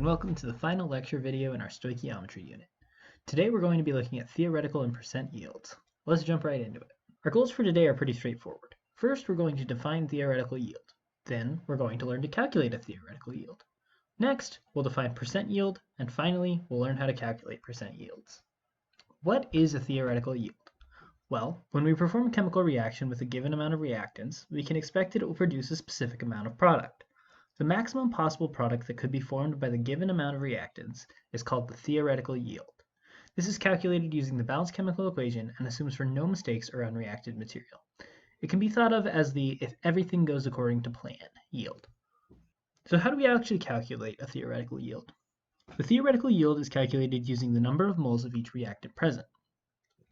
welcome to the final lecture video in our stoichiometry unit. Today we're going to be looking at theoretical and percent yields. Let's jump right into it. Our goals for today are pretty straightforward. First, we're going to define theoretical yield. Then, we're going to learn to calculate a theoretical yield. Next, we'll define percent yield, and finally, we'll learn how to calculate percent yields. What is a theoretical yield? Well, when we perform a chemical reaction with a given amount of reactants, we can expect that it will produce a specific amount of product. The maximum possible product that could be formed by the given amount of reactants is called the theoretical yield. This is calculated using the balanced chemical equation and assumes for no mistakes around reacted material. It can be thought of as the if everything goes according to plan yield. So how do we actually calculate a theoretical yield? The theoretical yield is calculated using the number of moles of each reactant present.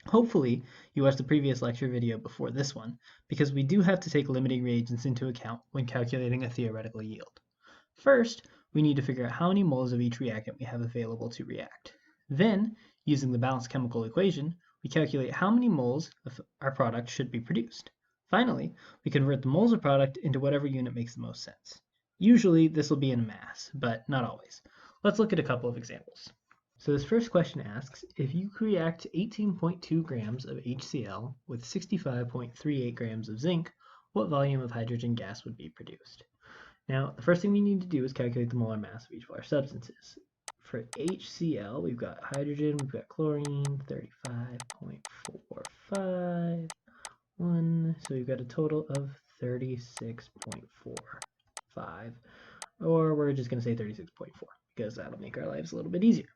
Hopefully, you watched the previous lecture video before this one, because we do have to take limiting reagents into account when calculating a theoretical yield. First, we need to figure out how many moles of each reactant we have available to react. Then, using the balanced chemical equation, we calculate how many moles of our product should be produced. Finally, we convert the moles of product into whatever unit makes the most sense. Usually, this will be in mass, but not always. Let's look at a couple of examples. So this first question asks, if you react 18.2 grams of HCl with 65.38 grams of zinc, what volume of hydrogen gas would be produced? Now, the first thing we need to do is calculate the molar mass of each of our substances. For HCl, we've got hydrogen, we've got chlorine, 35.45, so we've got a total of 36.45, or we're just going to say 36.4, because that'll make our lives a little bit easier.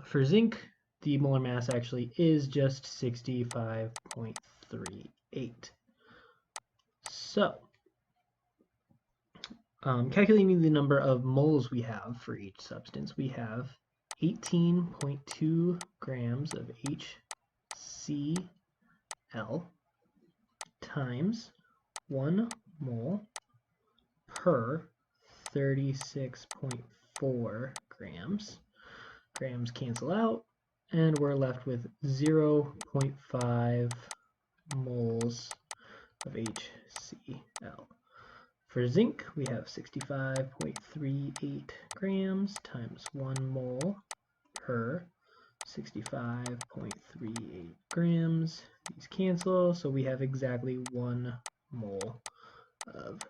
For zinc, the molar mass actually is just 65.38. So, calculating the number of moles we have for each substance, we have 18.2 grams of HCl times 1 mole per 36.4 grams. Grams cancel out, and we're left with 0.5 moles of HCl. For zinc, we have 65.38 grams times 1 mole per 65.38 grams. These cancel, so we have exactly 1 mole of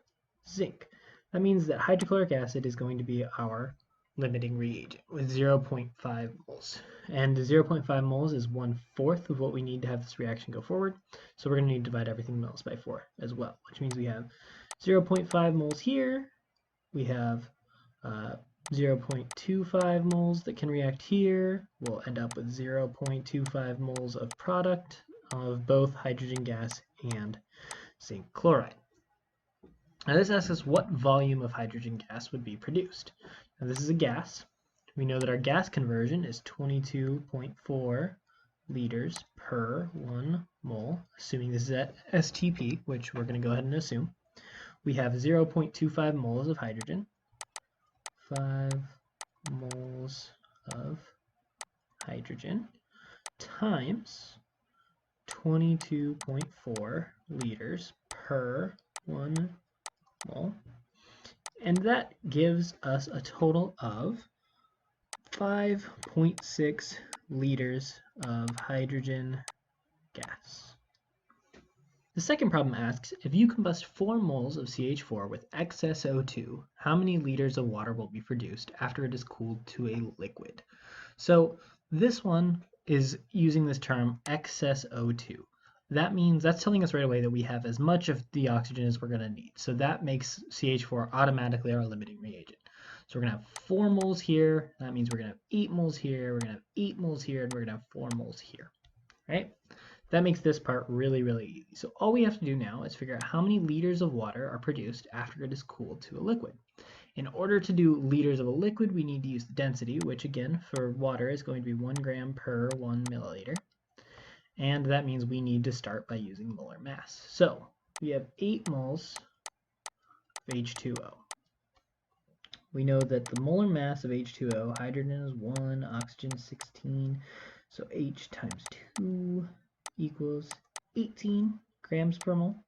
zinc. That means that hydrochloric acid is going to be our limiting reagent with 0.5 moles. And 0.5 moles is 1/4 of what we need to have this reaction go forward. So we're going to need to divide everything moles by 4 as well, which means we have 0.5 moles here. We have 0.25 moles that can react here. We'll end up with 0.25 moles of product of both hydrogen gas and zinc chloride. Now this asks us what volume of hydrogen gas would be produced. Now this is a gas. We know that our gas conversion is 22.4 liters per 1 mole, assuming this is at STP, which we're going to go ahead and assume. We have 0.25 moles of hydrogen, 5 moles of hydrogen, times 22.4 liters per 1 mole, and that gives us a total of 5.6 liters of hydrogen gas. The second problem asks, if you combust 4 moles of CH4 with excess O2, how many liters of water will be produced after it is cooled to a liquid? So this one is using this term excess O2. That means that's telling us right away that we have as much of the oxygen as we're going to need. So that makes CH4 automatically our limiting reagent. So we're going to have 4 moles here. That means we're going to have 8 moles here. We're going to have 8 moles here. And we're going to have 4 moles here. Right? That makes this part really, really easy. So all we have to do now is figure out how many liters of water are produced after it is cooled to a liquid. In order to do liters of a liquid, we need to use the density, which again, for water is going to be 1 gram per 1 milliliter. And that means we need to start by using molar mass. So we have 8 moles of H2O. We know that the molar mass of H2O, hydrogen is 1, oxygen 16, so H times 2 equals 18 grams per mole.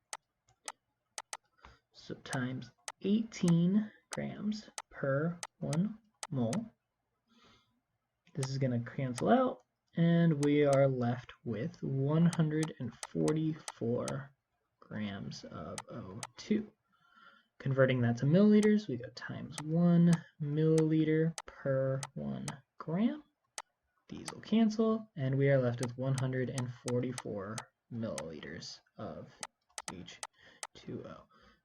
So times 18 grams per 1 mole. This is going to cancel out, and we are left with 144 grams of O2. Converting that to milliliters, we go times 1 milliliter per 1 gram. These will cancel, and we are left with 144 milliliters of H2O.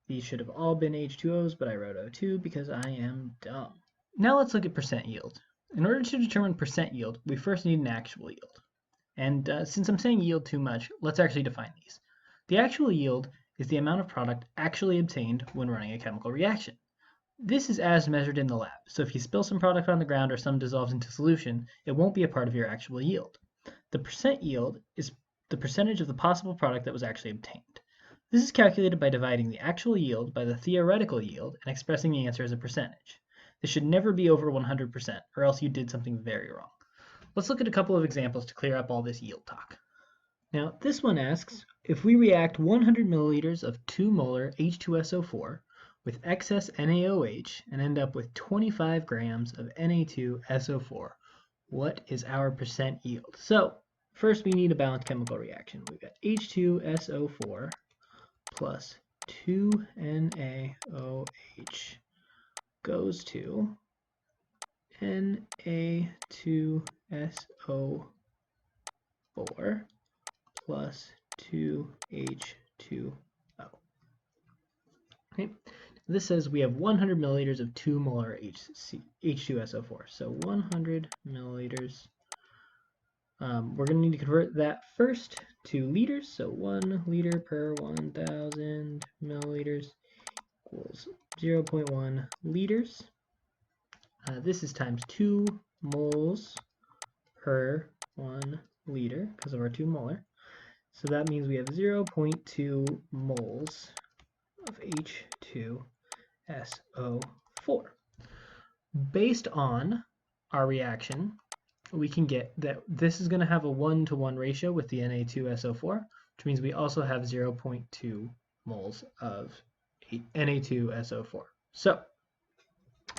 These should have all been H2Os, but I wrote O2 because I am dumb. Now let's look at percent yield. In order to determine percent yield, we first need an actual yield. And since I'm saying yield too much, let's actually define these. The actual yield is the amount of product actually obtained when running a chemical reaction. This is as measured in the lab, so if you spill some product on the ground or some dissolves into solution, it won't be a part of your actual yield. The percent yield is the percentage of the possible product that was actually obtained. This is calculated by dividing the actual yield by the theoretical yield and expressing the answer as a percentage. This should never be over 100%, or else you did something very wrong. Let's look at a couple of examples to clear up all this yield talk. Now, this one asks, if we react 100 milliliters of 2 molar H2SO4 with excess NaOH and end up with 25 grams of Na2SO4, what is our percent yield? So, first we need a balanced chemical reaction. We've got H2SO4 plus 2NaOH goes to Na2SO4 plus 2H2O. Okay. This says we have 100 milliliters of 2 molar H2SO4. So 100 milliliters. We're going to need to convert that first to liters. So 1 liter per 1,000 milliliters equals 0.1 liters. This is times 2 moles per 1 liter because of our 2 molar. So that means we have 0.2 moles of H2SO4. Based on our reaction, we can get that this is going to have a 1-to-1 ratio with the Na2SO4, which means we also have 0.2 moles of Na2SO4. So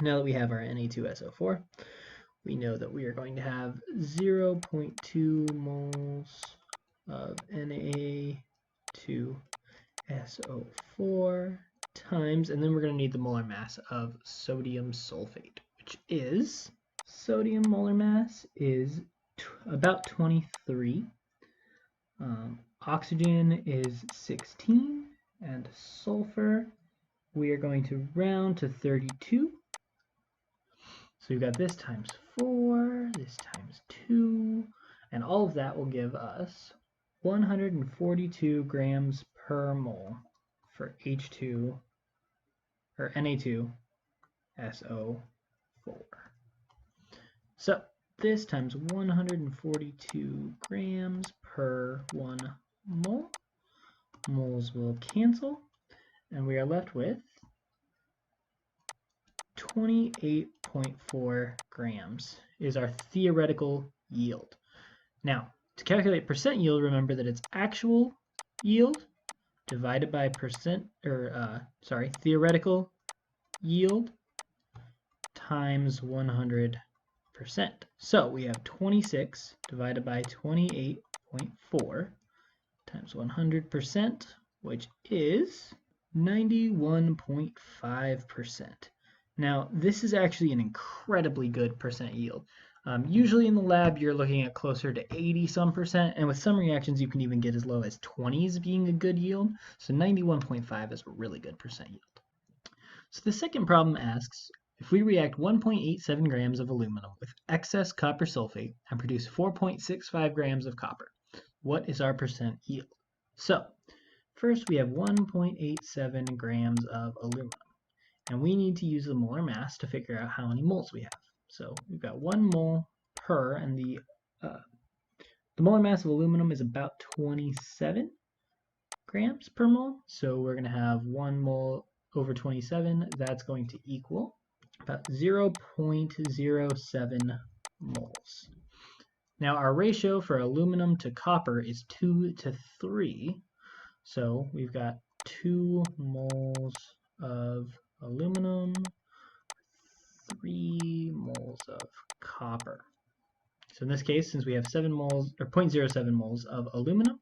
now that we have our Na2SO4, we know that we are going to have 0.2 moles of Na2SO4 times, and then we're going to need the molar mass of sodium sulfate, which is, sodium molar mass is about 23, oxygen is 16, and sulfur, we are going to round to 32. So we've got this times 4, this times 2, and all of that will give us 142 grams per mole for H2 or Na2SO4. So this times 142 grams per 1 mole. Moles will cancel, and we are left with 28.4 grams is our theoretical yield. Now, to calculate percent yield, remember that it's actual yield divided by theoretical yield times 100%. So we have 26 divided by 28.4 times 100%, which is 91.5%. Now, this is actually an incredibly good percent yield. Usually in the lab, you're looking at closer to 80-some%, and with some reactions, you can even get as low as 20s being a good yield. So 91.5 is a really good percent yield. So the second problem asks, if we react 1.87 grams of aluminum with excess copper sulfate and produce 4.65 grams of copper, what is our percent yield? So first we have 1.87 grams of aluminum, and we need to use the molar mass to figure out how many moles we have. So we've got 1 mole per, and the molar mass of aluminum is about 27 grams per mole. So we're going to have 1 mole over 27. That's going to equal about 0.07 moles. Now our ratio for aluminum to copper is 2:3. So we've got 2 moles of aluminum, 3 moles of copper. So in this case, since we have 7 moles or 0.07 moles of aluminum,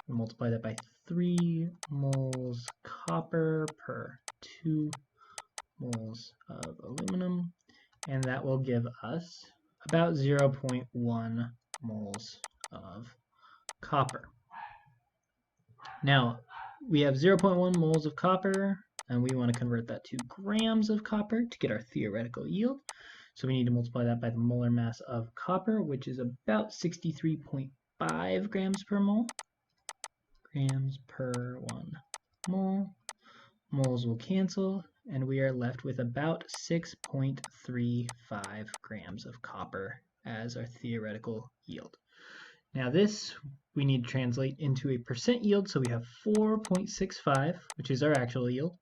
we'll multiply that by 3 moles copper per 2 moles of aluminum, and that will give us about 0.1 moles of copper. Now, we have 0.1 moles of copper, and we want to convert that to grams of copper to get our theoretical yield. So we need to multiply that by the molar mass of copper, which is about 63.5 grams per mole. Grams per 1 mole. Moles will cancel, and we are left with about 6.35 grams of copper as our theoretical yield. Now this we need to translate into a percent yield, so we have 4.65, which is our actual yield,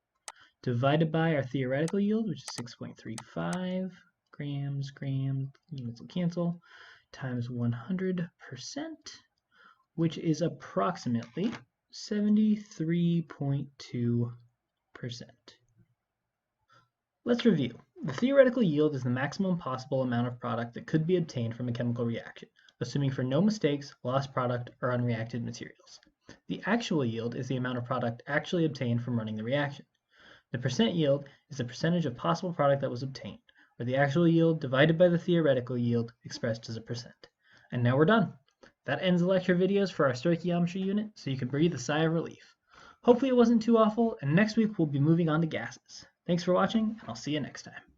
divided by our theoretical yield, which is 6.35 grams, units will cancel, times 100%, which is approximately 73.2%. Let's review. The theoretical yield is the maximum possible amount of product that could be obtained from a chemical reaction, assuming for no mistakes, lost product, or unreacted materials. The actual yield is the amount of product actually obtained from running the reaction. The percent yield is the percentage of possible product that was obtained, or the actual yield divided by the theoretical yield expressed as a percent. And now we're done. That ends the lecture videos for our stoichiometry unit, so you can breathe a sigh of relief. Hopefully it wasn't too awful, and next week we'll be moving on to gases. Thanks for watching, and I'll see you next time.